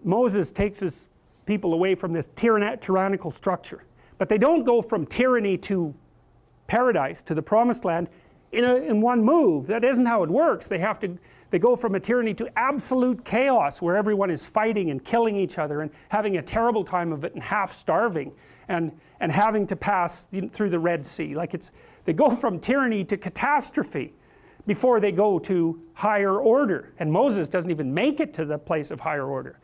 Moses takes his people away from this tyrannical structure. But they don't go from tyranny to paradise, to the promised land, in one move. That isn't how it works. They go from a tyranny to absolute chaos, where everyone is fighting and killing each other and having a terrible time of it and half starving and having to pass through the Red Sea. Like they go from tyranny to catastrophe before they go to higher order. And Moses doesn't even make it to the place of higher order.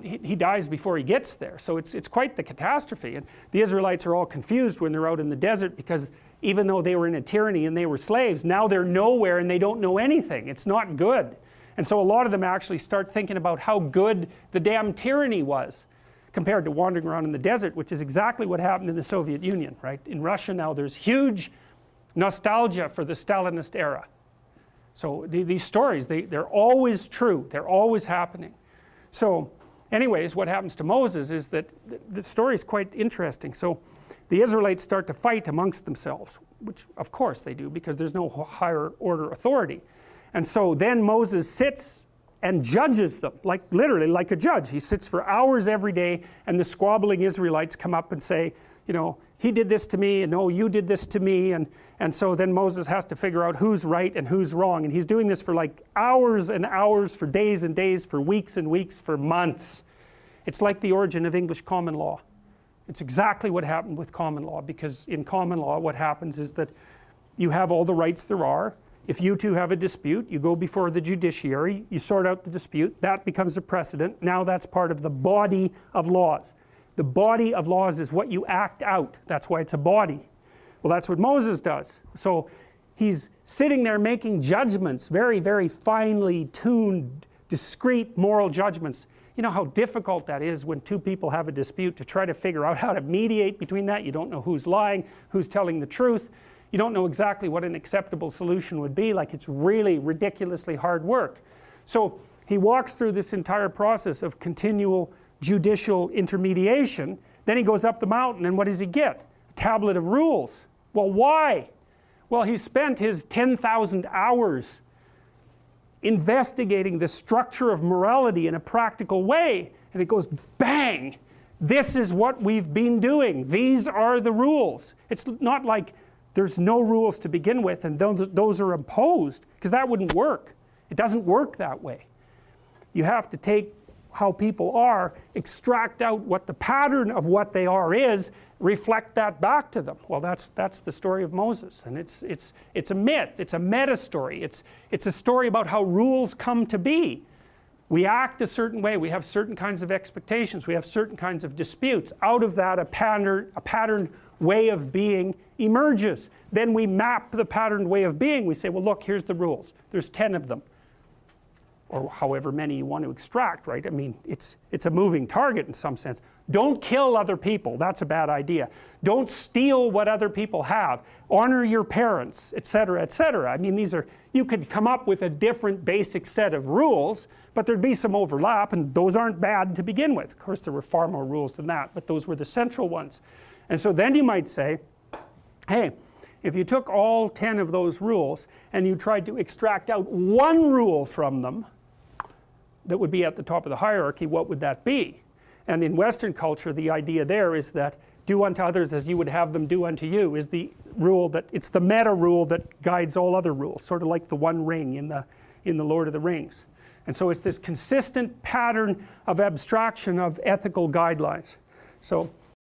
He dies before he gets there. So it's quite the catastrophe. And the Israelites are all confused when they're out in the desert, because even though they were in a tyranny and they were slaves, now they're nowhere and they don't know anything. It's not good. And so a lot of them actually start thinking about how good the damn tyranny was compared to wandering around in the desert, which is exactly what happened in the Soviet Union, right? In Russia now there's huge nostalgia for the Stalinist era. So these stories, they're always true. They're always happening. So anyways, what happens to Moses is that the story is quite interesting. So the Israelites start to fight amongst themselves, which of course they do, because there's no higher order authority. And so then Moses sits and judges them, like literally like a judge. He sits for hours every day, and the squabbling Israelites come up and say, you know, he did this to me, and no, you did this to me, and so then Moses has to figure out who's right and who's wrong. And he's doing this for like hours and hours, for days and days, for weeks and weeks, for months. It's like the origin of English common law. It's exactly what happened with common law, because in common law what happens is that you have all the rights there are. If you two have a dispute, you go before the judiciary, you sort out the dispute, that becomes a precedent. Now that's part of the body of laws. The body of laws is what you act out. That's why it's a body. Well, that's what Moses does. So he's sitting there making judgments, very, very finely tuned, discrete moral judgments. You know how difficult that is when two people have a dispute, to try to figure out how to mediate between that. You don't know who's lying, who's telling the truth. You don't know exactly what an acceptable solution would be. Like, it's really ridiculously hard work. So he walks through this entire process of continual judicial intermediation. Then he goes up the mountain, and what does he get? A tablet of rules. Well, why? Well, he spent his 10,000 hours investigating the structure of morality in a practical way, and it goes bang, this is what we've been doing, these are the rules. It's not like there's no rules to begin with and those are imposed, because that wouldn't work. It doesn't work that way. You have to take how people are, extract out what the pattern of what they are is, reflect that back to them. Well, that's the story of Moses, and it's a myth, it's a meta story, it's a story about how rules come to be. We act a certain way, we have certain kinds of expectations, we have certain kinds of disputes. Out of that a patterned way of being emerges. Then we map the patterned way of being. We say, well, look, here's the rules, there's 10 of them, or however many you want to extract, right? I mean, it's a moving target in some sense. Don't kill other people, that's a bad idea. Don't steal what other people have. Honor your parents, etc., etc. I mean, you could come up with a different basic set of rules, but there'd be some overlap, and those aren't bad to begin with. Of course, there were far more rules than that, but those were the central ones. And so then you might say, hey, if you took all 10 of those rules and you tried to extract out one rule from them that would be at the top of the hierarchy, what would that be? And in Western culture, the idea there is that do unto others as you would have them do unto you is the rule that, it's the meta rule that guides all other rules, sort of like the One Ring in the Lord of the Rings. And so it's this consistent pattern of abstraction of ethical guidelines. So